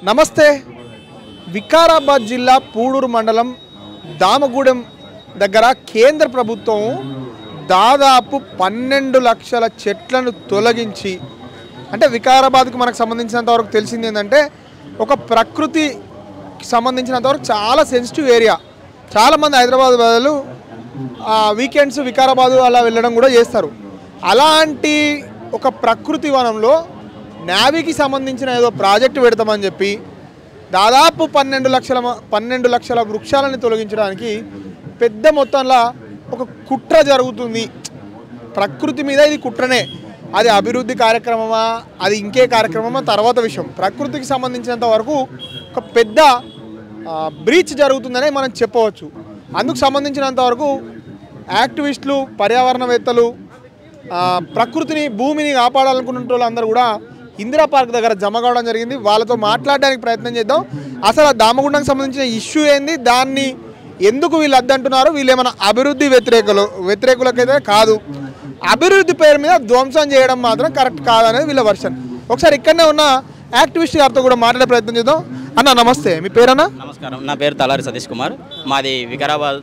నమస్తే. వికారాబాద్ జిల్లా పూడూరు మండలం దామగూడెం దగ్గర కేంద్ర ప్రభుత్వం దాదాపు 12 లక్షల చెట్లను తొలగించి, అంటే వికారాబాద్కు మనకు సంబంధించినంత వరకు తెలిసింది ఏంటంటే ఒక ప్రకృతికి సంబంధించినంత వరకు చాలా సెన్సిటివ్ ఏరియా. చాలామంది హైదరాబాద్ బదులు వీకెండ్స్ వికారాబాదు అలా వెళ్ళడం కూడా చేస్తారు. అలాంటి ఒక ప్రకృతి వనంలో నేవీకి సంబంధించిన ఏదో ప్రాజెక్టు పెడతామని చెప్పి దాదాపు 12 లక్షల వృక్షాలను తొలగించడానికి పెద్ద మొత్తంలో ఒక కుట్ర జరుగుతుంది. ప్రకృతి మీద ఇది కుట్రనే. అది అభివృద్ధి కార్యక్రమమా, అది ఇంకే కార్యక్రమమా తర్వాత విషయం. ప్రకృతికి సంబంధించినంత వరకు ఒక పెద్ద బ్రీచ్ జరుగుతుందనే మనం చెప్పవచ్చు. అందుకు సంబంధించినంత వరకు యాక్టివిస్టులు, పర్యావరణవేత్తలు, ప్రకృతిని, భూమిని కాపాడాలనుకున్న వాళ్ళందరూ కూడా ఇందిరా పార్క్ దగ్గర జమ కావడం జరిగింది. వాళ్ళతో మాట్లాడడానికి ప్రయత్నం చేద్దాం. అసలు దామగుండంకి సంబంధించిన ఇష్యూ ఏంది, దాన్ని ఎందుకు వీళ్ళు అద్దంటున్నారు, వీళ్ళు ఏమైనా అభివృద్ధి వ్యతిరేకులకైతే కాదు, అభివృద్ధి పేరు మీద ధ్వంసం చేయడం మాత్రం కరెక్ట్ కాదనేది వీళ్ళ వర్షన్. ఒకసారి ఇక్కడనే ఉన్న యాక్టివిస్ట్ గారితో కూడా మాట్లాడే ప్రయత్నం చేద్దాం. అన్న నమస్తే, మీ పేరన్నా? నమస్కారం, నా పేరు తలారి సతీష్ కుమార్, మాది వికారాబాద్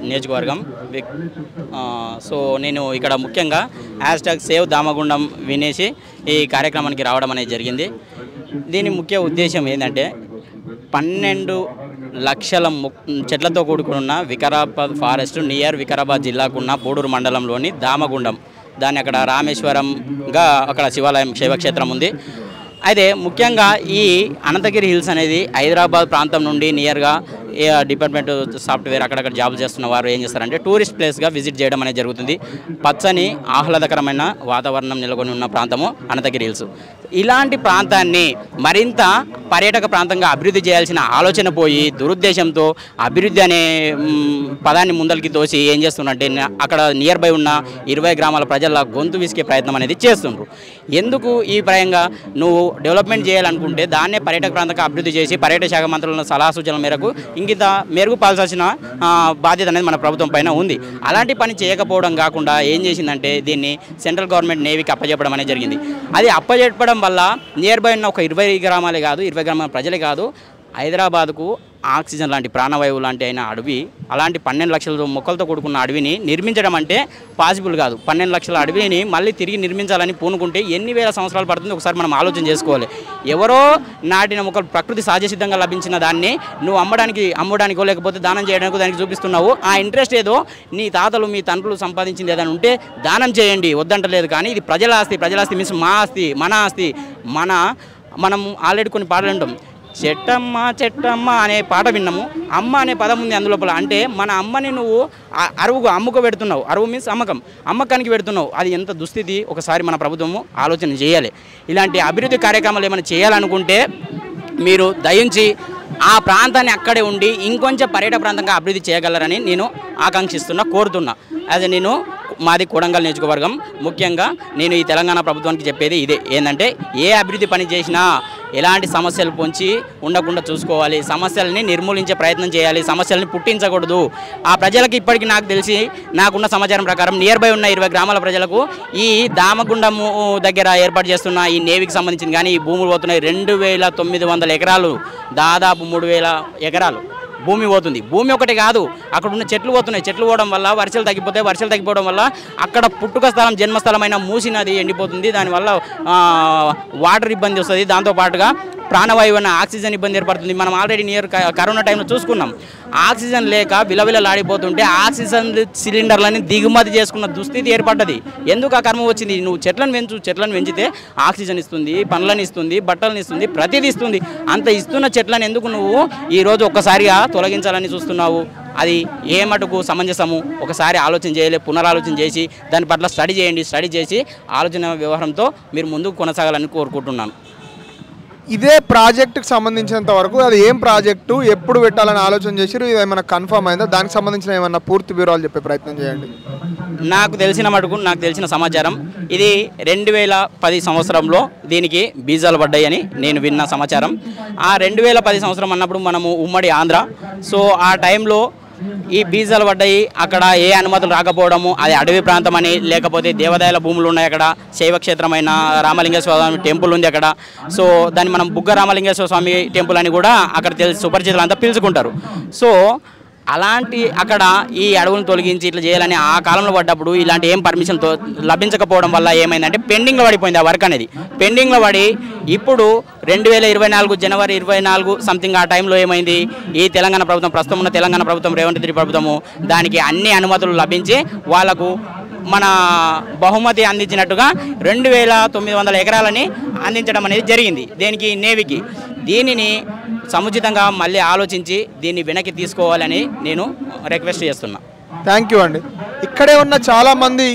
నియోజకవర్గం. సో నేను ఇక్కడ ముఖ్యంగా #సేవ్ దామగుండం వినేసి ఈ కార్యక్రమానికి రావడం అనేది జరిగింది. దీని ముఖ్య ఉద్దేశం ఏంటంటే 12 లక్షల చెట్లతో కూడుకున్న వికారాబాద్ ఫారెస్ట్ నియర్ వికారాబాద్ జిల్లాకున్న పూడూరు మండలంలోని దామగుండం, దాన్ని అక్కడ రామేశ్వరంగా అక్కడ శివాలయం శైవక్షేత్రం ఉంది. అయితే ముఖ్యంగా ఈ అనంతగిరి హిల్స్ అనేది హైదరాబాద్ ప్రాంతం నుండి నియర్గా డిపార్ట్మెంట్ సాఫ్ట్వేర్ అక్కడక్కడ జాబ్ చేస్తున్న వారు ఏం చేస్తారంటే టూరిస్ట్ ప్లేస్గా విజిట్ చేయడం అనేది జరుగుతుంది. పచ్చని ఆహ్లాదకరమైన వాతావరణం నెలకొని ఉన్న ప్రాంతము అనంతగిరి హిల్స్. ఇలాంటి ప్రాంతాన్ని మరింత పర్యాటక ప్రాంతంగా అభివృద్ధి చేయాల్సిన ఆలోచన పోయి దురుద్దేశంతో అభివృద్ధి అనే పదాన్ని ముందరికి తోసి ఏం చేస్తున్నట్టే అక్కడ నియర్ బై ఉన్న 20 గ్రామాల ప్రజల గొంతు విసికే ప్రయత్నం అనేది చేస్తుండ్రు. ఎందుకు ఈ పరంగా నువ్వు డెవలప్మెంట్ చేయాలనుకుంటే దాన్నే పర్యాటక ప్రాంతంగా అభివృద్ధి చేసి పర్యాటక శాఖ మంత్రుల సలహా సూచనల మేరకు ఇంకింత మెరుగుపరచాల్సిన బాధ్యత అనేది మన ప్రభుత్వం పైన ఉంది. అలాంటి పని చేయకపోవడం కాకుండా ఏం చేసిందంటే దీన్ని సెంట్రల్ గవర్నమెంట్ నేవీకి అప్పచెప్పడం అనేది జరిగింది. అది అప్పచెప్పడం వల్ల నియర్ బై ఉన్న ఒక 20 గ్రామాలే కాదు, 20 గ్రామాల ప్రజలే కాదు, హైదరాబాద్కు ఆక్సిజన్ లాంటి ప్రాణవాయువు లాంటి అయిన అడవి, అలాంటి 12 లక్షల మొక్కలతో కూడుకున్న అడవిని నిర్మించడం అంటే పాసిబుల్ కాదు. 12 లక్షల అడవిని మళ్ళీ తిరిగి నిర్మించాలని పూనుకుంటే ఎన్ని వేల సంవత్సరాలు పడుతుంది ఒకసారి మనం ఆలోచన చేసుకోవాలి. ఎవరో నాటిన మొక్కలు ప్రకృతి సహజసిద్ధంగా లభించిన దాన్ని నువ్వు అమ్మడానికో లేకపోతే దానం చేయడానికో దానికి చూపిస్తున్నావు. ఆ ఇంట్రెస్ట్ ఏదో నీ తాతలు మీ తండ్రులు సంపాదించింది ఏదైనా ఉంటే దానం చేయండి, వద్దంటలేదు. కానీ ఇది ప్రజల ఆస్తి మీన్స్ మా ఆస్తి, మన ఆస్తి. మనం ఆల్రెడీ కొన్ని పాటలు వింటాం. చెట్టమ్మ చెట్టమ్మ అనే పాట విన్నాము. అమ్మ అనే పదం ఉంది అందులోపల. అంటే మన అమ్మని నువ్వు అమ్ముకు పెడుతున్నావు. అరువు మీన్స్ అమ్మకానికి పెడుతున్నావు. అది ఎంత దుస్థితి ఒకసారి మన ప్రభుత్వము ఆలోచన చేయాలి. ఇలాంటి అభివృద్ధి కార్యక్రమాలు ఏమైనా చేయాలనుకుంటే మీరు దయించి ఆ ప్రాంతాన్ని అక్కడే ఉండి ఇంకొంచెం పర్యాటక ప్రాంతంగా అభివృద్ధి చేయగలరని నేను కోరుతున్నా. అదే మాది కొడంగల్ నియోజకవర్గం. ముఖ్యంగా నేను ఈ తెలంగాణ ప్రభుత్వానికి చెప్పేది ఇదే, ఏంటంటే ఏ అభివృద్ధి పని చేసినా ఎలాంటి సమస్యలు పొంచి ఉండకుండా చూసుకోవాలి, సమస్యలని నిర్మూలించే ప్రయత్నం చేయాలి, సమస్యలని పుట్టించకూడదు. ఆ ప్రజలకు ఇప్పటికీ నాకు తెలిసి నాకున్న సమాచారం ప్రకారం నియర్ బై ఉన్న 20 గ్రామాల ప్రజలకు ఈ దామగుండము దగ్గర ఏర్పాటు చేస్తున్న ఈ నేవీకి సంబంధించింది కానీ ఈ భూములు పోతున్నాయి. 2900 ఎకరాలు, దాదాపు 3000 ఎకరాలు భూమి పోతుంది. భూమి ఒకటి కాదు, అక్కడ ఉన్న చెట్లు పోతున్నాయి. చెట్లు పోవడం వల్ల వర్షాలు తగ్గిపోవడం వల్ల అక్కడ పుట్టుక స్థలం, జన్మస్థలమైన మూసీ నది ఎండిపోతుంది. దానివల్ల వాటర్ ఇబ్బంది వస్తుంది. దాంతోపాటుగా ప్రాణవాయువు అన్న ఆక్సిజన్ ఇబ్బంది ఏర్పడుతుంది. మనం ఆల్రెడీ కరోనా టైంలో చూసుకున్నాం. ఆక్సిజన్ లేక విలవిలలాడిపోతుంటే ఆక్సిజన్ సిలిండర్లని దిగుమతి చేసుకున్న దుస్థితి ఏర్పడ్డది. ఎందుకు ఆ కర్మ వచ్చింది? నువ్వు చెట్లను పెంచితే ఆక్సిజన్ ఇస్తుంది, పండ్లను ఇస్తుంది, బట్టలను ఇస్తుంది, ప్రతిదీ ఇస్తుంది. అంత ఇస్తున్న చెట్లను ఎందుకు నువ్వు ఈరోజు ఒక్కసారిగా తొలగించాలని చూస్తున్నావు? అది ఏ మటుకు సమంజసము? ఒకసారి ఆలోచన చేయలే, పునరాలోచన చేసి దాని పట్ల స్టడీ చేసి ఆలోచన వ్యవహారంతో మీరు ముందుకు కొనసాగాలని కోరుకుంటున్నాను. ఇదే ప్రాజెక్టుకి సంబంధించినంత వరకు అది ఏం ప్రాజెక్టు, ఎప్పుడు పెట్టాలని ఆలోచన చేసిరు, ఇది ఏమైనా కన్ఫర్మ్ అయిందా? దానికి సంబంధించిన ఏమన్నా పూర్తి వివరాలు చెప్పే ప్రయత్నం చేయండి. నాకు తెలిసిన సమాచారం ఇది 2010 సంవత్సరంలో దీనికి బీజాలు పడ్డాయని నేను విన్న సమాచారం. ఆ 2010 సంవత్సరం అన్నప్పుడు మనము ఉమ్మడి ఆంధ్ర. సో ఆ టైంలో ఈ బీజాలు పడ్డాయి. అక్కడ ఏ అనుమతులు రాకపోవడము, అది అడవి ప్రాంతం అని, లేకపోతే దేవాదాయాల భూములు ఉన్నాయి అక్కడ, శైవక్షేత్రమైన రామలింగేశ్వర స్వామి టెంపుల్ ఉంది అక్కడ. సో దాన్ని మనం బుగ్గ రామలింగేశ్వర స్వామి టెంపుల్ అని కూడా అక్కడ సుపరిచితులు అంతా పిలుచుకుంటారు. సో అలాంటి అక్కడ ఈ అడవులను తొలగించి ఇట్లా చేయాలని ఆ కాలంలో పడ్డప్పుడు ఇలాంటి ఏం పర్మిషన్ లభించకపోవడం వల్ల ఏమైందంటే పెండింగ్లో పడిపోయింది ఆ వర్క్ అనేది. పెండింగ్లో పడి ఇప్పుడు 2024 జనవరి 24 సంథింగ్ ఆ టైంలో ఏమైంది, ఈ తెలంగాణ ప్రభుత్వం, ప్రస్తుతం ఉన్న తెలంగాణ ప్రభుత్వం, రేవంత్ రెడ్డి ప్రభుత్వము దానికి అన్ని అనుమతులు లభించి వాళ్లకు మన బహుమతి అందించినట్టుగా 2900 ఎకరాలని అందించడం అనేది జరిగింది. దేనికి? నేవీకి. దీనిని సముచితంగా మళ్ళీ ఆలోచించి దీన్ని వెనక్కి తీసుకోవాలని నేను రిక్వెస్ట్ చేస్తున్నా. థ్యాంక్ యూ అండి. ఇక్కడే ఉన్న చాలామంది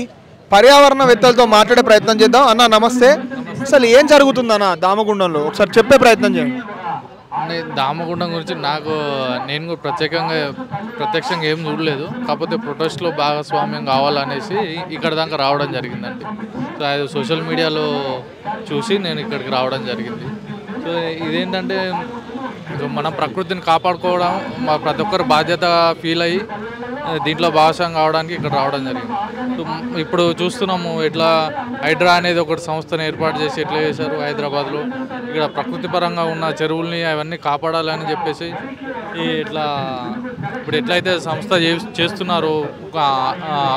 పర్యావరణవేత్తలతో మాట్లాడే ప్రయత్నం చేద్దాం. అన్న నమస్తే. అసలు ఏం జరుగుతుందన్న దామగుండంలో ఒకసారి చెప్పే ప్రయత్నం చేయండి. దామగుండం గురించి నేను కూడా ప్రత్యక్షంగా ఏం చూడలేదు. కాకపోతే ప్రొటెస్ట్లో భాగస్వామ్యం కావాలనేసి ఇక్కడ దాకా రావడం జరిగిందండి. సో అది సోషల్ మీడియాలో చూసి నేను ఇక్కడికి రావడం జరిగింది. సో ఇదేంటంటే మనం ప్రకృతిని కాపాడుకోవడం ప్రతి ఒక్కరు బాధ్యత ఫీల్ అయ్యి దీంట్లో భాగస్వామ్యం కావడానికి ఇక్కడ రావడం జరిగింది. సో ఇప్పుడు చూస్తున్నాము ఎట్లా హైడ్రా అనేది ఒకటి సంస్థను ఏర్పాటు చేసి ఎట్లా చేశారు హైదరాబాద్లో. ఇక్కడ ప్రకృతి పరంగా ఉన్న చెరువుల్ని అవన్నీ కాపాడాలని చెప్పేసి ఇట్లా ఇప్పుడు ఎట్లయితే సంస్థ చేస్తున్నారో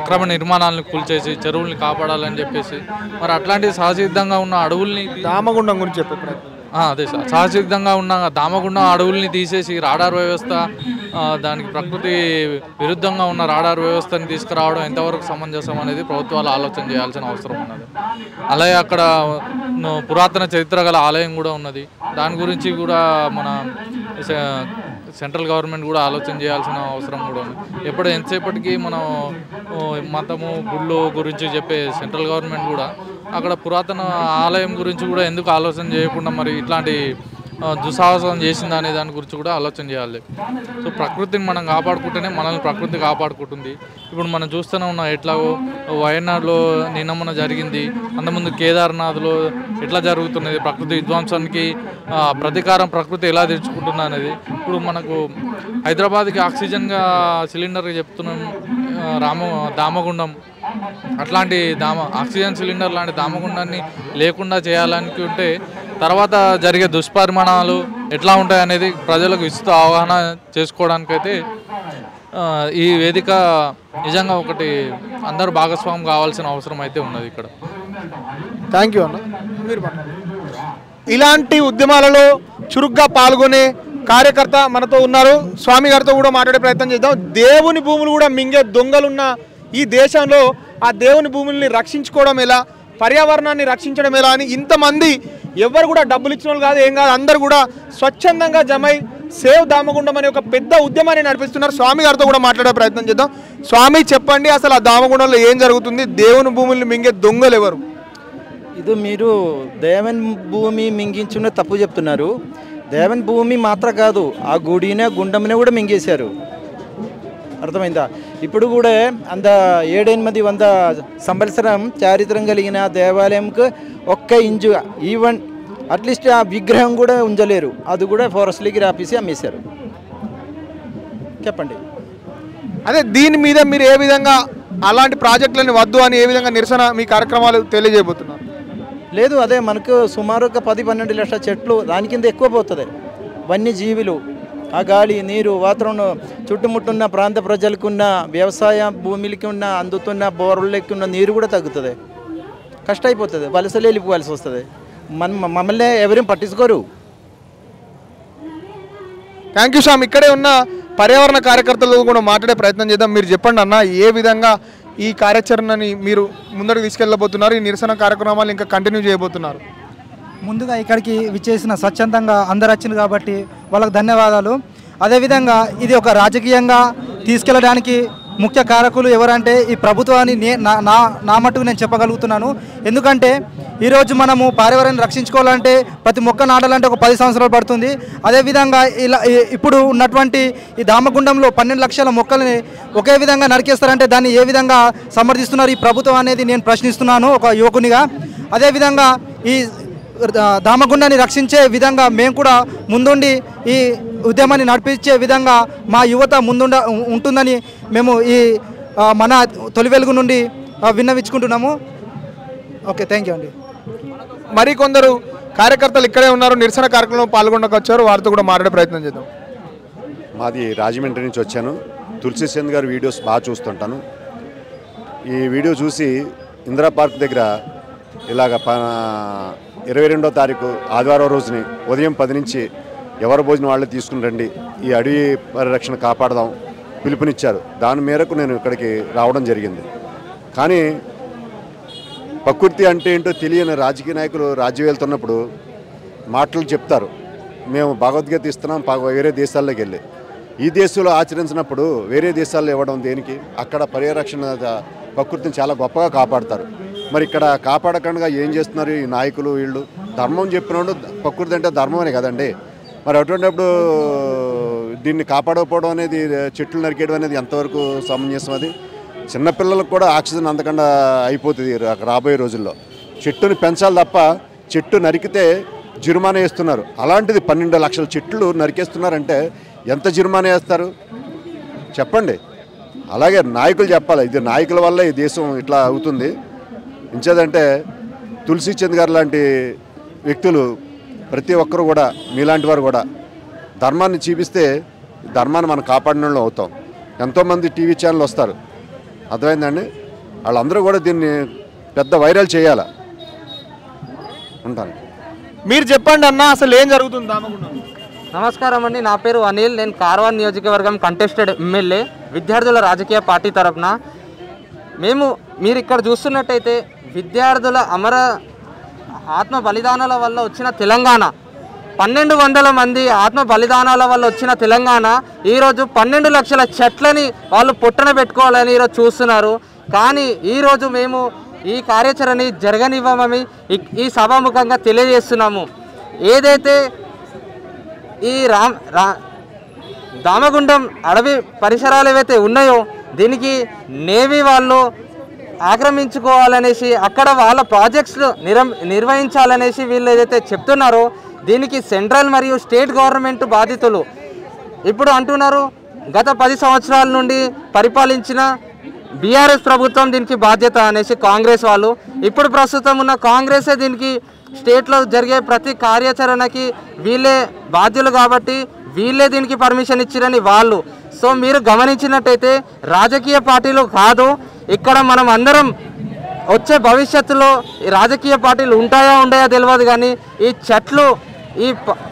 అక్రమ నిర్మాణాలను కూల్చేసి చెరువుల్ని కాపాడాలని చెప్పేసి, మరి అట్లాంటి సహసిద్ధంగా ఉన్న అడవుల్ని దామగుండం గురించి చెప్పే ప్రయత్నం. అదే సార్, సహసిద్ధంగా ఉన్న దామగుండం అడవుల్ని తీసేసి రాడార్ వ్యవస్థ, దానికి ప్రకృతి విరుద్ధంగా ఉన్న రాడార్ వ్యవస్థని తీసుకురావడం ఎంతవరకు సమంజసం అనేది ప్రభుత్వాలు ఆలోచన చేయాల్సిన అవసరం ఉన్నది. అలాగే అక్కడ పురాతన చరిత్ర గల ఆలయం కూడా ఉన్నది. దాని గురించి కూడా మన సెంట్రల్ గవర్నమెంట్ కూడా ఆలోచన చేయాల్సిన అవసరం కూడా ఉంది. ఎంతసేపటికి మనం మతము గుళ్ళు గురించి చెప్పే సెంట్రల్ గవర్నమెంట్ కూడా అక్కడ పురాతన ఆలయం గురించి కూడా ఎందుకు ఆలోచన చేయకుండా మరి ఇట్లాంటి దుస్సాహసం చేసింది అనే దాని గురించి కూడా ఆలోచన చేయాలి. సో ప్రకృతిని మనం కాపాడుకుంటేనే మనల్ని ప్రకృతి కాపాడుకుంటుంది. ఇప్పుడు మనం చూస్తూనే ఉన్నాం ఎట్లాగో వయనాడులో నిన్నమన జరిగింది, అంతకుముందు కేదార్నాథ్లో ఎట్లా జరుగుతున్నది, ప్రకృతి విధ్వంసానికి ప్రతీకారం ప్రకృతి ఎలా తెచ్చుకుంటుంది అనేది. ఇప్పుడు మనకు హైదరాబాద్కి ఆక్సిజన్గా సిలిండర్గా చెప్తున్నాం దామగుండం. అట్లాంటి ఆక్సిజన్ సిలిండర్ లాంటి దామగుండాన్ని లేకుండా చేయాలనుకుంటే తర్వాత జరిగే దుష్పరిమాణాలు ఎట్లా ఉంటాయనేది ప్రజలకు విస్తృత అవగాహన చేసుకోవడానికైతే ఈ వేదిక నిజంగా ఒకటి అందరూ భాగస్వామ్యం కావాల్సిన అవసరం అయితే ఉన్నది ఇక్కడ. థ్యాంక్ యూ అన్న. ఇలాంటి ఉద్యమాలలో చురుగ్గా పాల్గొనే కార్యకర్త మనతో ఉన్నారు. స్వామి గారితో కూడా మాట్లాడే ప్రయత్నం చేద్దాం. దేవుని భూములు కూడా మింగే దొంగలున్న ఈ దేశంలో ఆ దేవుని భూముల్ని రక్షించుకోవడం ఎలా, పర్యావరణాన్ని రక్షించడం ఎలా అని ఇంతమంది ఎవరు కూడా డబ్బులు ఇచ్చిన వాళ్ళు కాదు, ఏం కాదు, అందరు కూడా స్వచ్ఛందంగా జమై సేవ్ దామగుండం అనే ఒక పెద్ద ఉద్యమాన్ని నడిపిస్తున్నారు. స్వామి గారితో కూడా మాట్లాడే ప్రయత్నం చేద్దాం. స్వామి చెప్పండి, అసలు ఆ దామగుండంలో ఏం జరుగుతుంది? దేవుని భూముల్ని మింగే దొంగలు ఎవరు? ఇది మీరు దేవుని భూమి మింగించున్న తప్పు చెప్తున్నారు. దేవుని భూమి మాత్రం కాదు, ఆ గుడినే గుండమునే కూడా మింగేశారు. అర్థమైందా? ఇప్పుడు కూడా అంత 7-800 సంవత్సరం చారిత్రం కలిగిన దేవాలయంకు ఒక్క ఇంచు ఈవెన్ అట్లీస్ట్ ఆ విగ్రహం కూడా ఉంచలేరు. అది కూడా ఫారెస్ట్లోకి రాపేసి అమ్మేశారు. చెప్పండి. అదే దీని మీద మీరు ఏ విధంగా అలాంటి ప్రాజెక్టులని వద్దు అని ఏ విధంగా నిరసన మీ కార్యక్రమాలు తెలియజేయబోతున్నారు? లేదు, అదే మనకు సుమారు ఒక 10-12 లక్షల చెట్లు దాని కింద ఎక్కువ పోతుంది. వన్యజీవులు, ఆ గాలి, నీరు, వాతావరణం, చుట్టుముట్టున్న ప్రాంత ప్రజలకున్న వ్యవసాయ భూమికి ఉన్న అందుతున్న బోర్లకి ఉన్న నీరు కూడా తగ్గుతుంది. కష్టమైపోతుంది, వలసలు వెళ్ళిపోవాల్సి వస్తుంది. మమ్మల్ని ఎవరేం పట్టించుకోరు. థ్యాంక్ యూ స్వామి. ఇక్కడే ఉన్న పర్యావరణ కార్యకర్తలతో కూడా మాట్లాడే ప్రయత్నం చేద్దాం. మీరు చెప్పండి అన్న, ఏ విధంగా ఈ కార్యాచరణని మీరు ముందడుగు తీసుకెళ్ళబోతున్నారు? ఈ నిరసన కార్యక్రమాలు ఇంకా కంటిన్యూ చేయబోతున్నారు? ముందుగా ఇక్కడికి విచ్చేసిన స్వచ్ఛందంగా అందరు వచ్చింది కాబట్టి వాళ్ళకు ధన్యవాదాలు. అదేవిధంగా ఇది ఒక రాజకీయంగా తీసుకెళ్ళడానికి ముఖ్య కారకులు ఎవరంటే ఈ ప్రభుత్వాన్ని నా మట్టుకు నేను చెప్పగలుగుతున్నాను. ఎందుకంటే ఈరోజు మనము పర్యావరణాన్ని రక్షించుకోవాలంటే ప్రతి మొక్క నాటాలంటే ఒక 10 సంవత్సరాలు పడుతుంది. అదేవిధంగా ఇలా ఇప్పుడు ఉన్నటువంటి ఈ దామగుండంలో 12 లక్షల మొక్కల్ని ఒకే విధంగా నరికేస్తారంటే దాన్ని ఏ విధంగా సమర్థిస్తున్నారు ఈ ప్రభుత్వం అనేది నేను ప్రశ్నిస్తున్నాను ఒక యువకునిగా. అదేవిధంగా ఈ దామగుండాన్ని రక్షించే విధంగా మేము కూడా ముందుండి ఈ ఉద్యమాన్ని నడిపించే విధంగా మా యువత ఉంటుందని మేము ఈ మన తొలి వెలుగు నుండి విన్నవించుకుంటున్నాము. ఓకే, థ్యాంక్ యూ అండి. మరికొందరు కార్యకర్తలు ఇక్కడే ఉన్నారు, నిరసన కార్యక్రమంలో పాల్గొనడానికి వచ్చారు, వారితో కూడా మాట్లాడే ప్రయత్నం చేద్దాం. మాది రాజమండ్రి నుంచి వచ్చాను. తులసి చంద్ గారి వీడియోస్ బాగా చూస్తుంటాను. ఈ వీడియో చూసి ఇందిరా పార్క్ దగ్గర ఇలాగ 22వ తారీఖు ఆదివారం రోజుని ఉదయం 10 నుంచి ఎవరి భోజనం వాళ్ళే తీసుకుని రండి, ఈ అడవి పరిరక్షణ కాపాడదాం పిలుపునిచ్చారు. దాని మేరకు నేను ఇక్కడికి రావడం జరిగింది. కానీ ప్రకృతి అంటే ఏంటో తెలియని రాజకీయ నాయకులు రాజ్యం వెళ్తున్నప్పుడు మాటలు చెప్తారు, మేము భగవద్గీత ఇస్తున్నాం వేరే దేశాల్లోకి వెళ్ళి. ఈ దేశంలో ఆచరించినప్పుడు వేరే దేశాల్లో ఇవ్వడం దేనికి? అక్కడ పరిరక్షణ ప్రకృతిని చాలా గొప్పగా కాపాడతారు. మరి ఇక్కడ కాపాడకుండా ఏం చేస్తున్నారు ఈ నాయకులు? వీళ్ళు ధర్మం చెప్పినప్పుడు ప్రకృతి అంటే ధర్మం అనే కదండి. మరి అటువంటిప్పుడు దీన్ని కాపాడకపోవడం అనేది, చెట్లు నరికేయడం అనేది ఎంతవరకు సమంజసం? అది చిన్నపిల్లలకు కూడా ఆక్సిజన్ అందకుండా అయిపోతుంది రాబోయే రోజుల్లో. చెట్టుని పెంచాలి తప్ప చెట్టు నరికితే జరిమానా వేస్తున్నారు. అలాంటిది 12 లక్షల చెట్లు నరికేస్తున్నారంటే ఎంత జరిమానా వేస్తారు చెప్పండి? అలాగే నాయకులు చెప్పాలి, ఇది నాయకుల వల్ల ఈ దేశం ఇట్లా అవుతుంది. ఇంచేదంటే తులసి చంద్ గారు లాంటి వ్యక్తులు ప్రతి ఒక్కరు కూడా, మీలాంటి వారు కూడా ధర్మాన్ని చూపిస్తే ధర్మాన్ని మనం కాపాడిన వాళ్ళు అవుతాం. ఎంతోమంది టీవీ ఛానల్ వస్తారు, అర్థమైందండి? వాళ్ళందరూ కూడా దీన్ని పెద్ద వైరల్ చేయాలి. ఉంటాను. మీరు చెప్పండి అన్న, అసలు ఏం జరుగుతుంది దామగుండం? నమస్కారం అండి, నా పేరు అనిల్. నేను కార్వాన్ నియోజకవర్గం కంటెస్టెడ్ ఎమ్మెల్యే విద్యార్థుల రాజకీయ పార్టీ తరఫున. మీరు ఇక్కడ చూస్తున్నట్టయితే విద్యార్థుల ఆత్మ బలిదానాల వల్ల వచ్చిన తెలంగాణ, 1200 మంది ఆత్మ బలిదానాల వల్ల వచ్చిన తెలంగాణ ఈరోజు 12 లక్షల చెట్లని వాళ్ళు పుట్టన పెట్టుకోవాలని ఈరోజు చూస్తున్నారు. కానీ ఈరోజు మేము ఈ కార్యాచరణని జరగనివ్వమని ఈ సభాముఖంగా తెలియజేస్తున్నాము. ఏదైతే ఈ దామగుండం అడవి పరిసరాలు ఏవైతే ఉన్నాయో దీనికి నేవీ వాళ్ళు ఆక్రమించుకోవాలనేసి, అక్కడ వాళ్ళ ప్రాజెక్ట్స్లు నిర్వహించాలనేసి వీళ్ళు ఏదైతే చెప్తున్నారో దీనికి సెంట్రల్ మరియు స్టేట్ గవర్నమెంట్ బాధితులు. ఇప్పుడు అంటున్నారు గత 10 సంవత్సరాల నుండి పరిపాలించిన బీఆర్ఎస్ ప్రభుత్వం దీనికి బాధ్యత అనేసి కాంగ్రెస్ వాళ్ళు. ఇప్పుడు ప్రస్తుతం ఉన్న కాంగ్రెసే దీనికి స్టేట్లో జరిగే ప్రతి కార్యాచరణకి వీళ్ళే బాధ్యులు కాబట్టి వీళ్ళే దీనికి పర్మిషన్ ఇచ్చిరని వాళ్ళు. సో మీరు గమనించినట్టయితే రాజకీయ పార్టీలు కాదు, ఇక్కడ మనం అందరం వచ్చే భవిష్యత్తులో ఈ రాజకీయ పార్టీలు ఉంటాయా ఉండయా తెలియదు, కానీ ఈ చెట్లు ఈ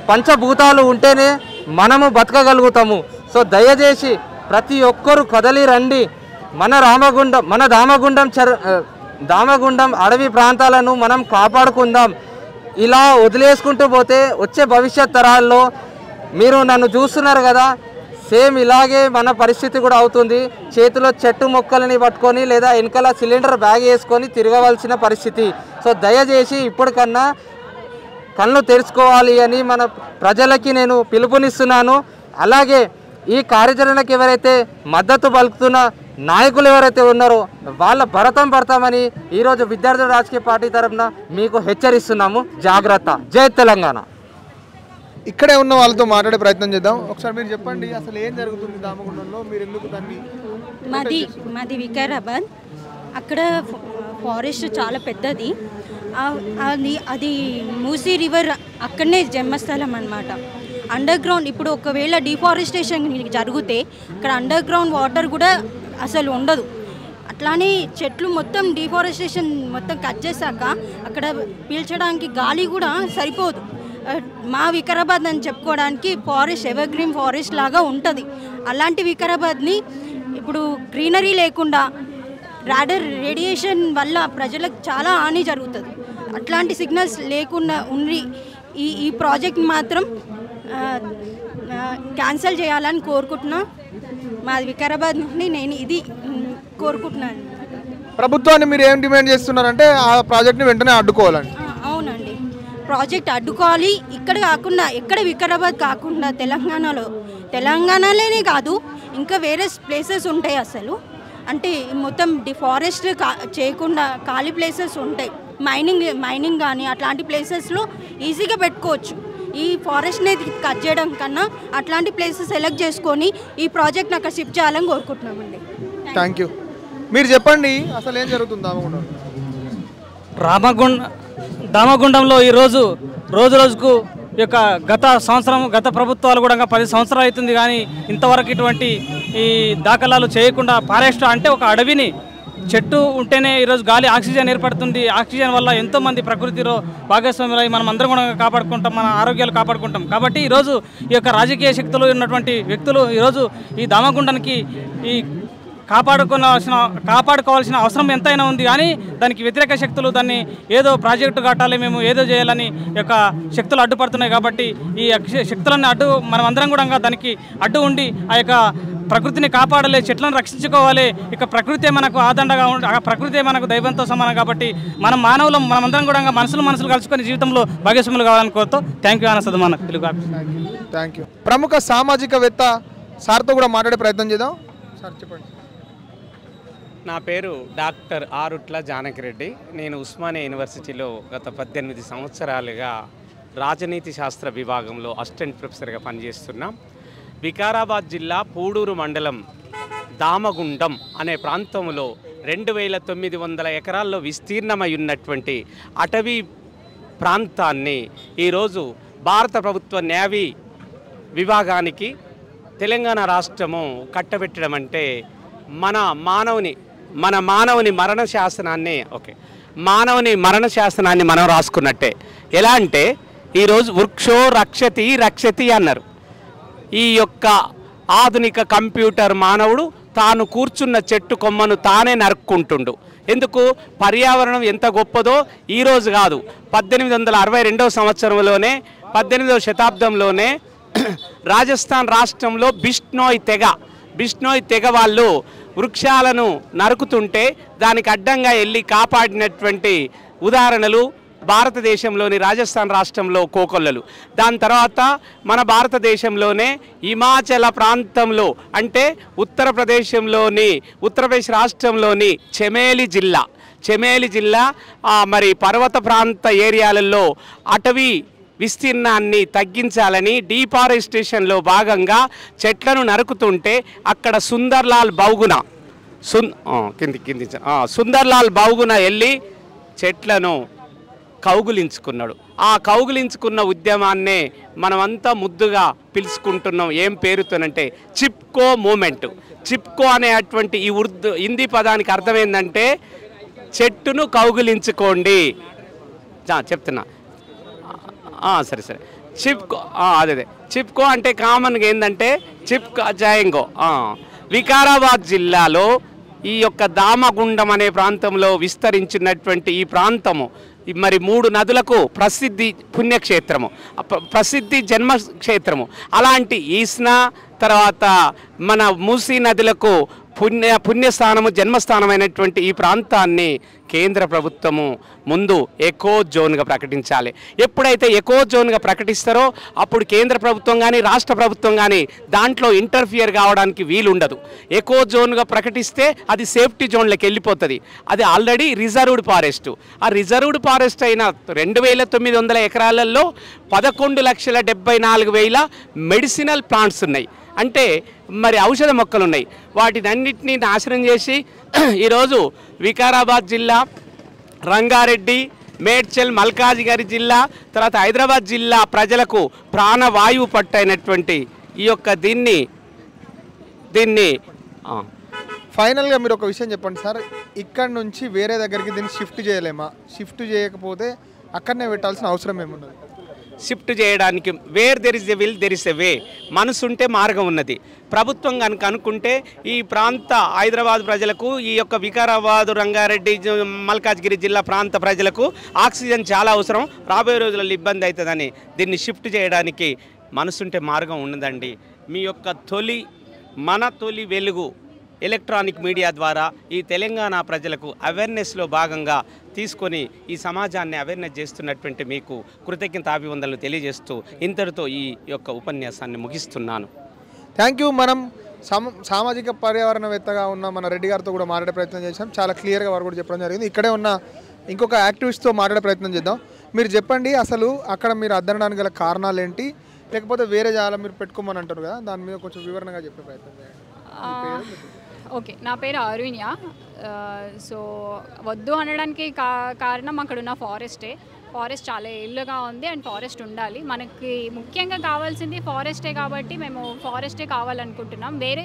పంచభూతాలు ఉంటేనే మనము బతకగలుగుతాము. సో దయచేసి ప్రతి ఒక్కరూ కదలి రండి. మన దామగుండం అడవి ప్రాంతాలను మనం కాపాడుకుందాం. ఇలా వదిలేసుకుంటూ పోతే వచ్చే భవిష్యత్ తరాల్లో మీరు నన్ను చూస్తున్నారు కదా, సేమ్ ఇలాగే మన పరిస్థితి కూడా అవుతుంది. చేతిలో చెట్టు మొక్కలని పట్టుకొని లేదా వెనకాల సిలిండర్ బ్యాగ్ వేసుకొని తిరగవలసిన పరిస్థితి. సో దయచేసి ఇప్పటికన్నా కళ్ళు తెరుచుకోవాలి అని మన ప్రజలకి నేను పిలుపునిస్తున్నాను. అలాగే ఈ కార్యాచరణకు ఎవరైతే మద్దతు పలుకుతున్న నాయకులు ఎవరైతే ఉన్నారో వాళ్ళ భరతం పడతామని ఈరోజు విద్యార్థుల రాజకీయ పార్టీ తరఫున మీకు హెచ్చరిస్తున్నాము. జాగ్రత్త. జై తెలంగాణ. ఇక్కడే ఉన్న వాళ్ళతో మాట్లాడే ప్రయత్నం చేద్దాం. ఒకసారి మీరు చెప్పండి, అసలు ఏం జరుగుతుంది దామగుండంలో, మీరు ఎందుకు దాన్ని? మాది వికారాబాద్. అక్కడ ఫారెస్ట్ చాలా పెద్దది. అది మూసీ రివర్ అక్కడనే జన్మస్థలం అన్నమాట. అండర్ గ్రౌండ్ ఇప్పుడు ఒకవేళ డిఫారెస్టేషన్ జరిగితే అక్కడ అండర్ గ్రౌండ్ వాటర్ కూడా అసలు ఉండదు. అట్లానే చెట్లు మొత్తం డిఫారెస్టేషన్ మొత్తం కట్ చేశాక అక్కడ పీల్చడానికి గాలి కూడా సరిపోదు. మా వికారాబాద్ అని చెప్పుకోవడానికి ఫారెస్ట్ ఎవర్గ్రీన్ ఫారెస్ట్ లాగా ఉంటుంది. అలాంటి వికారాబాద్ని ఇప్పుడు గ్రీనరీ లేకుండా రేడియేషన్ వల్ల ప్రజలకు చాలా హాని జరుగుతుంది. అట్లాంటి సిగ్నల్స్ లేకుండా ఉండి ఈ ప్రాజెక్ట్ మాత్రం క్యాన్సిల్ చేయాలని కోరుకుంటున్నా. మా వికారాబాద్ నుండి నేను ఇది కోరుకుంటున్నాను. ప్రభుత్వాన్ని మీరు ఏం డిమాండ్ చేస్తున్నారంటే ఆ ప్రాజెక్ట్ని వెంటనే అడ్డుకోవాలని? అవునండి, ప్రాజెక్ట్ అడ్డుకోవాలి. ఇక్కడ కాకుండా ఎక్కడ వికారాబాద్ కాకుండా తెలంగాణలోనే కాదు ఇంకా వేరే ప్లేసెస్ ఉంటాయి. అసలు అంటే మొత్తం డిఫారెస్ట్ చేయకుండా ఖాళీ ప్లేసెస్ ఉంటాయి. మైనింగ్ కానీ అట్లాంటి ప్లేసెస్లో ఈజీగా పెట్టుకోవచ్చు. ఈ ఫారెస్ట్ని కట్ చేయడం కన్నా అట్లాంటి ప్లేసెస్ సెలెక్ట్ చేసుకొని ఈ ప్రాజెక్ట్ని అక్కడ షిఫ్ట్ చేయాలని కోరుకుంటున్నామండి. Thank you. మీరు చెప్పండి అసలు ఏం జరుగుతుంది దామగుండంలో ఈరోజు రోజుకు ఈ యొక్క గత ప్రభుత్వాలు కూడా 10 సంవత్సరాలు అవుతుంది కానీ ఇంతవరకు ఇటువంటి ఈ దాఖలాలు చేయకుండా ఫారెస్ట్ అంటే ఒక అడవిని చెట్టు ఉంటేనే ఈరోజు గాలి ఆక్సిజన్ ఏర్పడుతుంది. ఆక్సిజన్ వల్ల ఎంతోమంది ప్రకృతిలో భాగస్వామ్యులై మనం అందరం కూడా కాపాడుకుంటాం, మన ఆరోగ్యాలు కాపాడుకుంటాం. కాబట్టి ఈరోజు ఈ యొక్క రాజకీయ శక్తులు ఉన్నటువంటి వ్యక్తులు ఈరోజు ఈ దామగుండానికి ఈ కాపాడుకోవాల్సిన అవసరం ఎంతైనా ఉంది. కానీ దానికి వ్యతిరేక శక్తులు దాన్ని ఏదో ప్రాజెక్టు కట్టాలి, మేము ఏదో చేయాలని యొక్క శక్తులు అడ్డుపడుతున్నాయి. కాబట్టి ఈ శక్తులన్నీ మనం అందరం కూడా దానికి అడ్డు ఉండి ఆ యొక్క ప్రకృతిని కాపాడాలి, చెట్లను రక్షించుకోవాలి. ఇక ప్రకృతే మనకు ఆదండగా ప్రకృతే మనకు దైవంతో సమానం. కాబట్టి మనం మనమందరం కూడా మనసులు కలుసుకొని జీవితంలో భాగస్వాములు కావాలని కోరుతూ థ్యాంక్ యూ అనసదు మన తెలుగు. Thank you. ప్రముఖ సామాజికవేత్త సార్తో కూడా మాట్లాడే ప్రయత్నం చేద్దాం. సార్ చెప్పండి. నా పేరు డాక్టర్ ఆరుట్ల జానకిరెడ్డి. నేను ఉస్మానియా యూనివర్సిటీలో గత 18 సంవత్సరాలుగా రాజనీతి శాస్త్ర విభాగంలో అసిస్టెంట్ ప్రొఫెసర్గా పనిచేస్తున్నాం. వికారాబాద్ జిల్లా పూడూరు మండలం దామగుండం అనే ప్రాంతంలో 2900 ఎకరాల్లో విస్తీర్ణమై ఉన్నటువంటి అటవీ ప్రాంతాన్ని ఈరోజు భారత ప్రభుత్వ నేవీ విభాగానికి తెలంగాణ రాష్ట్రము కట్టబెట్టడం అంటే మన మానవుని మరణ శాసనాన్ని మనం రాసుకున్నట్టే. ఎలా అంటే ఈరోజు వృక్షో రక్షతి అన్నారు. ఈ యొక్క ఆధునిక కంప్యూటర్ మానవుడు తాను కూర్చున్న చెట్టు కొమ్మను తానే నరుక్కుంటుండు. ఎందుకు? పర్యావరణం ఎంత గొప్పదో ఈరోజు కాదు, 1862వ సంవత్సరంలోనే 18వ శతాబ్దంలోనే రాజస్థాన్ రాష్ట్రంలో బిష్నోయ్ తెగ వాళ్ళు వృక్షాలను నరుకుతుంటే దానికి అడ్డంగా వెళ్ళి కాపాడినటువంటి ఉదాహరణలు భారతదేశంలోని రాజస్థాన్ రాష్ట్రంలో కోకొల్లలు. దాని తర్వాత మన భారతదేశంలోనే హిమాచల ప్రాంతంలో అంటే ఉత్తరప్రదేశ్ రాష్ట్రంలోని చమేలి జిల్లా మరి పర్వత ప్రాంత ఏరియాలలో అటవీ విస్తీర్ణాన్ని తగ్గించాలని డీఫారెస్టేషన్లో భాగంగా చెట్లను నరుకుతుంటే అక్కడ సుందర్లాల్ బౌగున వెళ్ళి చెట్లను కౌగులించుకున్నాడు. ఆ కౌగులించుకున్న ఉద్యమాన్నే మనమంతా ముద్దుగా పిలుచుకుంటున్నాం. ఏం పేరుతోనంటే చిప్కో మూమెంట్. చిప్కో అనేటువంటి ఈ హిందీ పదానికి అర్థం ఏంటంటే చెట్టును కౌగులించుకోండి. చెప్తున్నా సరే అదే చిప్కో అంటే కామన్గా ఏంటంటే చిప్కో జాయంగో. వికారాబాద్ జిల్లాలో ఈ యొక్క దామగుండం అనే ప్రాంతంలో విస్తరించినటువంటి ఈ ప్రాంతము మరి 3 నదులకు ప్రసిద్ధి పుణ్యక్షేత్రము, ప్రసిద్ధి జన్మక్షేత్రము. అలాంటి ఈస్నా తర్వాత మన మూసీ నదులకు పుణ్యస్థానము జన్మస్థానమైనటువంటి ఈ ప్రాంతాన్ని కేంద్ర ప్రభుత్వము ముందు ఎకో జోన్గా ప్రకటించాలి. ఎప్పుడైతే ఎకో జోన్గా ప్రకటిస్తారో అప్పుడు కేంద్ర ప్రభుత్వం కానీ రాష్ట్ర ప్రభుత్వం కానీ దాంట్లో ఇంటర్ఫియర్ కావడానికి వీలుండదు. ఎకో జోన్గా ప్రకటిస్తే అది సేఫ్టీ జోన్లోకి వెళ్ళిపోతుంది. అది ఆల్రెడీ రిజర్వ్డ్ ఫారెస్ట్. ఆ రిజర్వ్డ్ ఫారెస్ట్ అయిన 2900 ఎకరాలలో 11,74,000 మెడిసినల్ ప్లాంట్స్ ఉన్నాయి. అంటే మరి ఔషధ మొక్కలు ఉన్నాయి. వాటినన్నింటినీ నాశనం చేసి ఈరోజు వికారాబాద్ జిల్లా, రంగారెడ్డి, మేడ్చల్, మల్కాజిగిరి జిల్లా, తర్వాత హైదరాబాద్ జిల్లా ప్రజలకు ప్రాణవాయువు పట్టైనటువంటి ఈ యొక్క దీన్ని ఫైనల్గా మీరు ఒక విషయం చెప్పండి సార్. ఇక్కడ నుంచి వేరే దగ్గరికి దీన్ని షిఫ్ట్ చేయలేమా? షిఫ్ట్ చేయకపోతే అక్కడనే పెట్టాల్సిన అవసరం ఏమున్నది? షిఫ్ట్ చేయడానికి where there is a will there is a way. మనసుంటే మార్గం ఉన్నది. ప్రభుత్వం కనుక అనుకుంటే ఈ ప్రాంత హైదరాబాద్ ప్రజలకు, ఈ యొక్క వికారాబాద్, రంగారెడ్డి, మల్కాజ్గిరి జిల్లా ప్రాంత ప్రజలకు ఆక్సిజన్ చాలా అవసరం. రాబోయే రోజులలో ఇబ్బంది అవుతుందని దీన్ని షిఫ్ట్ చేయడానికి మనసుంటే మార్గం ఉన్నదండి. మీ యొక్క మన తొలి వెలుగు ఎలక్ట్రానిక్ మీడియా ద్వారా ఈ తెలంగాణ ప్రజలకు అవేర్నెస్లో భాగంగా తీసుకొని ఈ సమాజాన్ని అవేర్నెస్ చేస్తున్నటువంటి మీకు కృతజ్ఞతాభివందనలు తెలియజేస్తూ ఇంతటితో ఈ యొక్క ఉపన్యాసాన్ని ముగిస్తున్నాను. Thank you. మనం సామాజిక పర్యావరణవేత్తగా ఉన్న మన రెడ్డి గారితో కూడా మాట్లాడే ప్రయత్నం చేశాం. చాలా క్లియర్గా వారు కూడా చెప్పడం జరిగింది. ఇక్కడే ఉన్న ఇంకొక యాక్టివిస్ట్తో మాట్లాడే ప్రయత్నం చేద్దాం. మీరు చెప్పండి అసలు అక్కడ మీరు అద్దనడానికి గల కారణాలు ఏంటి, లేకపోతే వేరే జాగా మీరు పెట్టుకోమని అంటారు కదా, దాని మీద కొంచెం వివరణగా చెప్పే ప్రయత్నం చేయండి. ఓకే, నా పేరు అరుణ్య. సో వద్దు అనడానికి కారణం అక్కడున్న ఫారెస్ట్ చాలా ఏళ్ళుగా ఉంది అండ్ ఫారెస్ట్ ఉండాలి. మనకి ముఖ్యంగా కావాల్సింది ఫారెస్టే కాబట్టి మేము ఫారెస్టే కావాలనుకుంటున్నాం. వేరే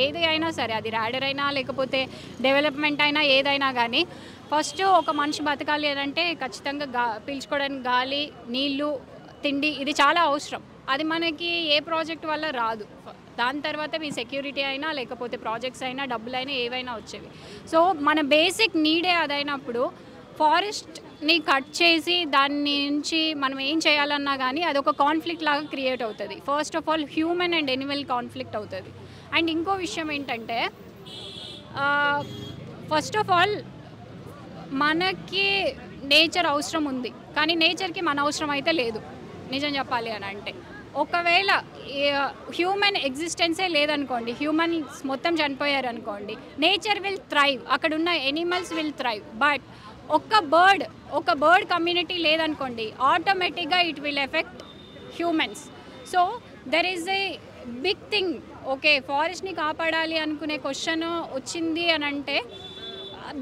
ఏది అయినా సరే, అది ర్యాడర్ అయినా లేకపోతే డెవలప్మెంట్ అయినా ఏదైనా కానీ ఫస్ట్ ఒక మనిషి బతకాలి అని అంటే ఖచ్చితంగా పీల్చుకోవడానికి గాలి, నీళ్ళు, తిండి ఇది చాలా అవసరం. అది మనకి ఏ ప్రాజెక్ట్ వల్ల రాదు. దాని తర్వాత మీ సెక్యూరిటీ అయినా లేకపోతే ప్రాజెక్ట్స్ అయినా డబ్బులైనా ఏవైనా వచ్చేవి. సో మన బేసిక్ నీడే అదైనప్పుడు ఫారెస్ట్ని కట్ చేసి దాని నుంచి మనం ఏం చేయాలన్నా కానీ అదొక కాన్ఫ్లిక్ట్ లాగా క్రియేట్ అవుతుంది. First of all human and Animal conflict అవుతుంది. అండ్ ఇంకో విషయం ఏంటంటే ఫస్ట్ ఆఫ్ ఆల్ మనకి నేచర్ అవసరం ఉంది, కానీ నేచర్కి మన అవసరం అయితే లేదు నిజం చెప్పాలి అని అంటే. ఒకవేళ హ్యూమన్ ఎగ్జిస్టెన్సే లేదనుకోండి, హ్యూమన్స్ మొత్తం చనిపోయారు అనుకోండి, నేచర్ విల్ థ్రైవ్, అక్కడున్న ఎనిమల్స్ విల్ థ్రైవ్. బట్ ఒక బర్డ్ కమ్యూనిటీ లేదనుకోండి, ఆటోమేటిక్గా it will affect humans. So there is a big thing. Okay, ఫారెస్ట్ని కాపాడాలి అనుకునే క్వశ్చన్ వచ్చింది అని అంటే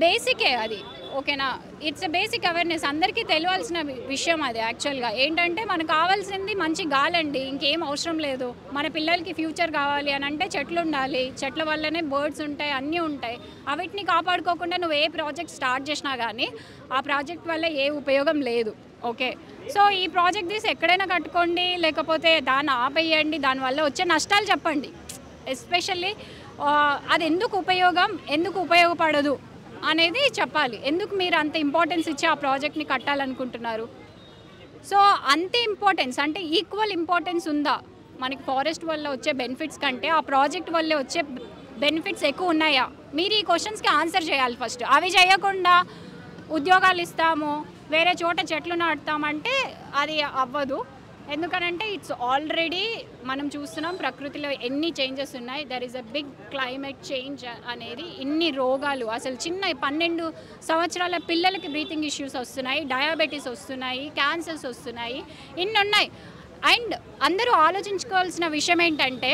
బేసికే అది. ఓకేనా, ఇట్స్ ఎ బేసిక్ అవేర్నెస్, అందరికీ తెలియాల్సిన విషయం అది. యాక్చువల్గా ఏంటంటే మనకు కావాల్సింది మంచి గాలండి, ఇంకేం అవసరం లేదు. మన పిల్లలకి ఫ్యూచర్ కావాలి అని అంటే చెట్లు ఉండాలి, చెట్ల వల్లనే బర్డ్స్ ఉంటాయి, అన్నీ ఉంటాయి. అవిటిని కాపాడుకోకుండా నువ్వు ఏ ప్రాజెక్ట్ స్టార్ట్ చేసినా కానీ ఆ ప్రాజెక్ట్ వల్ల ఏ ఉపయోగం లేదు. ఓకే, సో ఈ ప్రాజెక్ట్ తీసి ఎక్కడైనా కట్టుకోండి, లేకపోతే దాన్ని ఆపేయండి, దానివల్ల వచ్చే నష్టాలు చెప్పండి. ఎస్పెషల్లీ అది ఎందుకు ఉపయోగపడదు అనేది చెప్పాలి. ఎందుకు మీరు అంత ఇంపార్టెన్స్ ఇచ్చి ఆ ప్రాజెక్ట్ని కట్టాలనుకుంటున్నారు? సో అంత ఇంపార్టెన్స్ అంటే ఈక్వల్ ఇంపార్టెన్స్ ఉందా మనకి ఫారెస్ట్ వల్ల వచ్చే బెనిఫిట్స్ కంటే ఆ ప్రాజెక్ట్ వల్ల వచ్చే బెనిఫిట్స్ ఎక్కువ ఉన్నాయా? మీరు ఈ క్వశ్చన్స్కి ఆన్సర్ చేయాలి ఫస్ట్. అవి చేయకుండా ఉద్యోగాలు ఇస్తాము, వేరే చోట చెట్లు నాటుతామంటే అది అవ్వదు. ఎందుకనంటే ఇట్స్ ఆల్రెడీ మనం చూస్తున్నాం ప్రకృతిలో ఎన్ని చేంజెస్ ఉన్నాయి. There is a big climate change అనేది. ఇన్ని రోగాలు అసలు చిన్న 12 సంవత్సరాల పిల్లలకి బ్రీతింగ్ ఇష్యూస్ వస్తున్నాయి, డయాబెటీస్ వస్తున్నాయి, క్యాన్సర్స్ వస్తున్నాయి, ఇన్ని ఉన్నాయి. అండ్ అందరూ ఆలోచించుకోవాల్సిన విషయం ఏంటంటే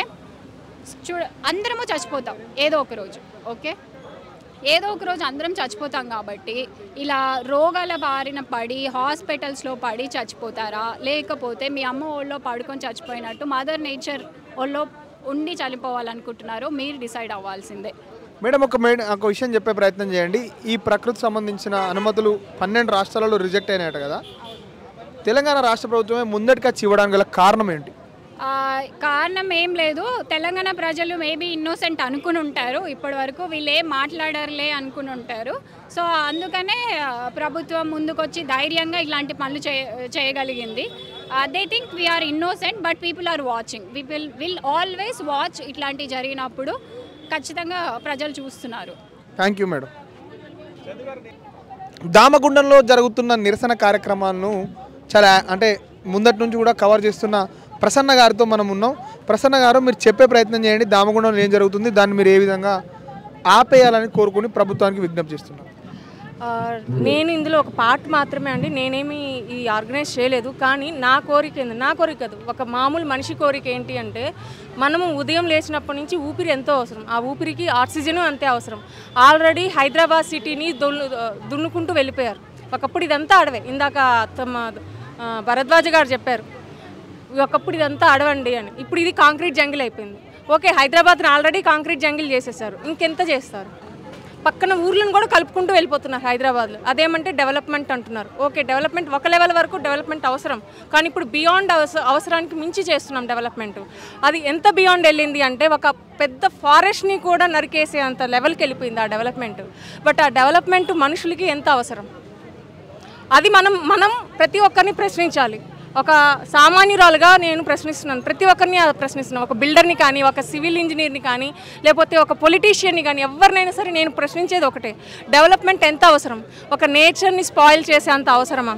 అందరము చచ్చిపోతాం ఏదో ఒక రోజు. ఓకే, ఏదో ఒక రోజు అందరం చచ్చిపోతాం కాబట్టి ఇలా రోగాల బారిన పడి హాస్పిటల్స్లో పడి చచ్చిపోతారా, లేకపోతే మీ అమ్మ ఒళ్ళో పడుకొని చచ్చిపోయినట్టు మదర్ నేచర్ ఒళ్ళో ఉండి చనిపోవాలనుకుంటున్నారో మీరు డిసైడ్ అవ్వాల్సిందే. మేడం ఒక విషయం చెప్పే ప్రయత్నం చేయండి. ఈ ప్రకృతి సంబంధించిన అనుమతులు 12 రాష్ట్రాలలో రిజెక్ట్ అయినాయట కదా, తెలంగాణ రాష్ట్ర ప్రభుత్వమే ముందటికి వచ్చి ఇవ్వడానికి గల కారణం ఏంటి? కారణం ఏం లేదు. తెలంగాణ ప్రజలు మేబీ ఇన్నోసెంట్ అనుకుని ఉంటారు, ఇప్పటి వరకు వీళ్ళు ఏం మాట్లాడరులే అనుకుని ఉంటారు. సో అందుకనే ప్రభుత్వం ముందుకొచ్చి ధైర్యంగా ఇలాంటి పనులు చేయగలిగింది. They think we are innocent but people are watching. Will always watch. ఇట్లాంటివి జరిగినప్పుడు ఖచ్చితంగా ప్రజలు చూస్తున్నారు. Thank you madam. దామగుండంలో జరుగుతున్న నిరసన కార్యక్రమాలను చాలా అంటే ముందటి నుంచి కూడా కవర్ చేస్తున్న ప్రసన్న గారితో మనం ఉన్నాం. ప్రసన్న గారు, మీరు చెప్పే ప్రయత్నం చేయండి. దామగుండంలో ఏం జరుగుతుంది, దాన్ని మీరు ఏ విధంగా ఆపేయాలని కోరుకుని ప్రభుత్వానికి విజ్ఞప్తి చేస్తున్నారు? నేను ఇందులో ఒక పార్ట్ మాత్రమే అండి. నేనేమి ఈ ఆర్గనైజ్ చేయలేదు. కానీ నా కోరిక కాదు, ఒక మామూలు మనిషి కోరిక ఏంటి అంటే మనము ఉదయం లేచినప్పటి నుంచి ఊపిరి ఎంతో అవసరం. ఆ ఊపిరికి ఆక్సిజను అంతే అవసరం. ఆల్రెడీ హైదరాబాద్ సిటీని దున్నుకుంటూ వెళ్ళిపోయారు. ఒకప్పుడు ఇదంతా అడవే. ఇందాక భరద్వాజ గారు చెప్పారు ఒకప్పుడు ఇదంతా అడవండి అని. ఇప్పుడు ఇది కాంక్రీట్ జంగిల్ అయిపోయింది. ఓకే, హైదరాబాద్ని ఆల్రెడీ కాంక్రీట్ జంగిల్ చేసేసారు, ఇంకెంత చేస్తారు? పక్కన ఊర్లను కూడా కలుపుకుంటూ వెళ్ళిపోతున్నారు హైదరాబాద్లో. అదేమంటే డెవలప్మెంట్ అంటున్నారు. ఓకే, డెవలప్మెంట్ ఒక లెవెల్ వరకు డెవలప్మెంట్ అవసరం, కానీ ఇప్పుడు బియాండ్ అవసరానికి మించి చేస్తున్నాం డెవలప్మెంట్. అది ఎంత బియాండ్ వెళ్ళింది అంటే ఒక పెద్ద ఫారెస్ట్ని కూడా నరికేసే అంత లెవెల్కి వెళ్ళిపోయింది ఆ డెవలప్మెంట్. బట్ ఆ డెవలప్మెంట్ మనుషులకి ఎంత అవసరం అది మనం ప్రతి ఒక్కరిని ప్రశ్నించాలి. ఒక సామాన్యురాలుగా నేను ప్రశ్నిస్తున్నాను, ప్రతి ఒక్కరిని ప్రశ్నిస్తున్నాను. ఒక బిల్డర్ని కానీ, ఒక సివిల్ ఇంజనీర్ని కానీ, లేకపోతే ఒక పొలిటీషియన్ని కానీ, ఎవరినైనా సరే నేను ప్రశ్నించేది ఒకటే, డెవలప్మెంట్ ఎంత అవసరం? ఒక నేచర్ని స్పాయిల్ చేసే అంత అవసరమా?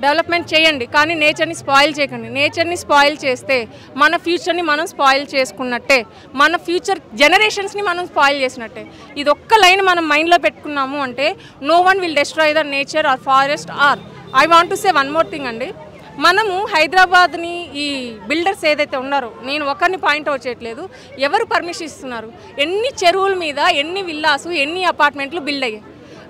డెవలప్మెంట్ చేయండి, కానీ నేచర్ని స్పాయిల్ చేయకండి. నేచర్ని స్పాయిల్ చేస్తే మన ఫ్యూచర్ని మనం స్పాయిల్ చేసుకున్నట్టే, మన ఫ్యూచర్ జనరేషన్స్ని మనం స్పాయిల్ చేసినట్టే. ఇది ఒక్క లైన్ మనం మైండ్లో పెట్టుకున్నాము అంటే no one will destroy the nature or forest or I want to say one more thing అండి. మనము హైదరాబాద్ని ఈ బిల్డర్స్ ఏదైతే ఉన్నారో, నేను ఒకరిని పాయింట్అవుట్ చేయట్లేదు, ఎవరు పర్మిషన్ ఇస్తున్నారు? ఎన్ని చెరువుల మీద ఎన్ని విల్లాసు ఎన్ని అపార్ట్మెంట్లు బిల్డ్ అయ్యాయి?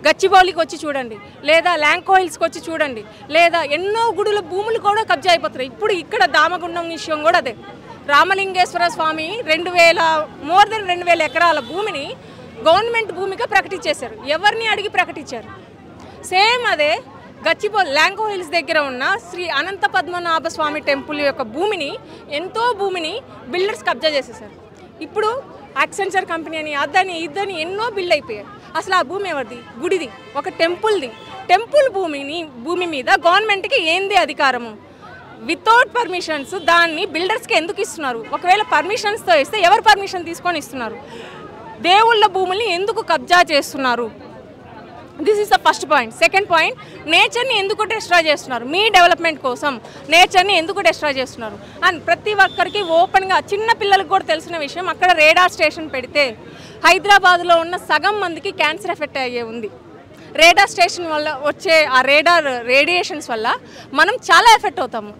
గచ్చిబౌలికి వచ్చి చూడండి, లేదా ల్యాంకో హిల్స్కి వచ్చి చూడండి, లేదా ఎన్నో గుడుల భూములు కూడా కబ్జా అయిపోతున్నాయి. ఇప్పుడు ఇక్కడ దామగుండం విషయం కూడా అదే. రామలింగేశ్వర స్వామి 2,000 ఎకరాల భూమిని గవర్నమెంట్ భూమిగా ప్రకటించేశారు. ఎవరిని అడిగి ప్రకటించారు? సేమ్ అదే గచ్చిబౌలి ల్యాంకో హిల్స్ దగ్గర ఉన్న శ్రీ అనంత పద్మనాభ స్వామి టెంపుల్ యొక్క భూమిని, ఎంతో భూమిని బిల్డర్స్ కబ్జా చేసేసారు. ఇప్పుడు యాక్సెంచర్ కంపెనీ అని అదని ఇదని ఎన్నో బిల్డ్ అయిపోయాయి. అసలు ఆ భూమి ఎవరిది? గుడిది, ఒక టెంపుల్ది. టెంపుల్ భూమి మీద గవర్నమెంట్కి ఏంది అధికారము? వితౌట్ పర్మిషన్స్ దాన్ని బిల్డర్స్కి ఎందుకు ఇస్తున్నారు? ఒకవేళ పర్మిషన్స్తో ఇస్తే ఎవరు పర్మిషన్ తీసుకొని ఇస్తున్నారు? దేవుళ్ళ భూముల్ని ఎందుకు కబ్జా చేస్తున్నారు? This is the first point. Second point, నేచర్ని ఎందుకు డిస్ట్రాయ్ చేస్తున్నారు? మీ డెవలప్మెంట్ కోసం నేచర్ని ఎందుకు డిస్ట్రాయ్ చేస్తున్నారు? అండ్ ప్రతి ఒక్కరికి ఓపెన్గా, చిన్న పిల్లలకు కూడా తెలిసిన విషయం, అక్కడ రేడార్ స్టేషన్ పెడితే హైదరాబాద్లో ఉన్న సగం మందికి క్యాన్సర్ ఎఫెక్ట్ అయ్యే ఉంది. రేడార్ స్టేషన్ వల్ల వచ్చే ఆ రేడియేషన్స్ వల్ల మనం చాలా ఎఫెక్ట్ అవుతాము.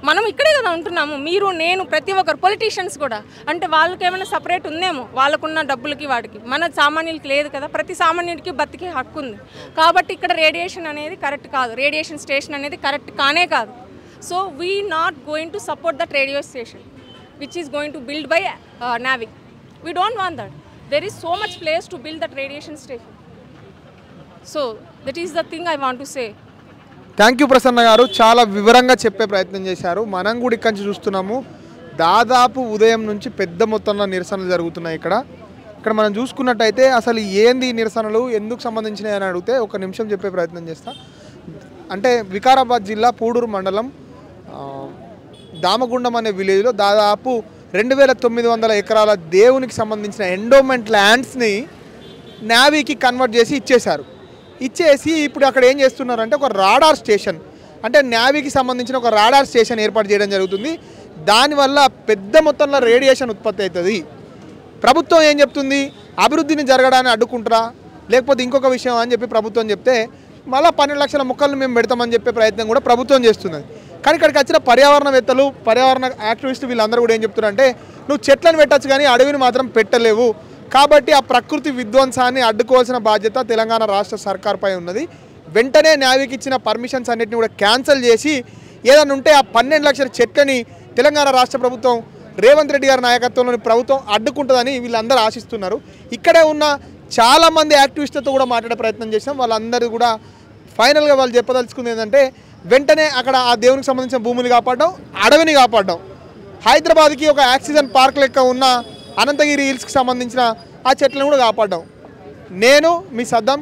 మనం ఇక్కడే కదా ఉంటున్నాము, మీరు నేను ప్రతి ఒక్కరు పొలిటీషియన్స్ కూడా. అంటే వాళ్ళకి ఏమైనా సపరేట్ ఉందేమో వాళ్ళకున్న డబ్బులకి వాటికి, మన సామాన్యులకి లేదు కదా. ప్రతి సామాన్యుడికి బతికే హక్కు ఉంది. కాబట్టి ఇక్కడ రేడియేషన్ అనేది కరెక్ట్ కాదు, రేడియేషన్ స్టేషన్ అనేది కరెక్ట్ కానే కాదు. So we not going to support that radio station which is going to build by navy. We don't want that. There is so much place to build that radiation station. So that is the thing I want to say. Thank you Prasanna గారు, చాలా వివరంగా చెప్పే ప్రయత్నం చేశారు. మనం కూడా ఇక్కడి నుంచి చూస్తున్నాము, దాదాపు ఉదయం నుంచి పెద్ద మొత్తంలో నిరసనలు జరుగుతున్నాయి. ఇక్కడ మనం చూసుకున్నట్టయితే అసలు ఏంది నిరసనలు, ఎందుకు సంబంధించినవి అని అడిగితే ఒక నిమిషం చెప్పే ప్రయత్నం చేస్తా. అంటే వికారాబాద్ జిల్లా పూడూరు మండలం దామగుండం అనే విలేజ్లో దాదాపు 2,900 ఎకరాల దేవునికి సంబంధించిన ఎండోమెంట్ ల్యాండ్స్ని నేవీకి కన్వర్ట్ చేసి ఇచ్చేసి ఇప్పుడు అక్కడ ఏం చేస్తున్నారంటే ఒక రాడార్ స్టేషన్, అంటే నేవీకి సంబంధించిన ఒక రాడార్ స్టేషన్ ఏర్పాటు చేయడం జరుగుతుంది. దానివల్ల పెద్ద మొత్తంలో రేడియేషన్ ఉత్పత్తి అవుతుంది. ప్రభుత్వం ఏం చెప్తుంది? అభివృద్ధిని జరగడాన్ని అడ్డుకుంటారా లేకపోతే ఇంకొక విషయం అని చెప్పి ప్రభుత్వం చెప్తే మళ్ళీ 12 లక్షల మొక్కలను మేము పెడతామని చెప్పే ప్రయత్నం కూడా ప్రభుత్వం చేస్తున్నది. కానీ ఇక్కడికి వచ్చిన పర్యావరణవేత్తలు, పర్యావరణ యాక్టివిస్టులు వీళ్ళందరూ కూడా ఏం చెప్తున్నారంటే, నువ్వు చెట్లను పెట్టచ్చు కానీ అడవిని మాత్రం పెట్టలేవు, కాబట్టి ఆ ప్రకృతి విధ్వంసాన్ని అడ్డుకోవాల్సిన బాధ్యత తెలంగాణ రాష్ట్ర సర్కార్పై ఉన్నది. వెంటనే నేవీకి ఇచ్చిన పర్మిషన్స్ అన్నింటినీ కూడా క్యాన్సిల్ చేసి ఏదైనా ఉంటే ఆ 12 లక్షల చెట్లని తెలంగాణ రాష్ట్ర ప్రభుత్వం రేవంత్ రెడ్డి గారి నాయకత్వంలోని ప్రభుత్వం అడ్డుకుంటుందని వీళ్ళందరూ ఆశిస్తున్నారు. ఇక్కడే ఉన్న చాలామంది యాక్టివిస్టులతో కూడా మాట్లాడే ప్రయత్నం చేసాం. వాళ్ళందరూ కూడా ఫైనల్గా వాళ్ళు చెప్పదలుచుకుంది ఏంటంటే, వెంటనే అక్కడ ఆ దేవునికి సంబంధించిన భూములు కాపాడడం, అడవిని కాపాడడం, హైదరాబాద్కి ఒక ఆక్సిజన్ పార్క్ లెక్క ఉన్న అనంతగిరి హిల్స్కి సంబంధించిన ఆ చెట్లను కూడా కాపాడడం. నేను మీ సద్దాం,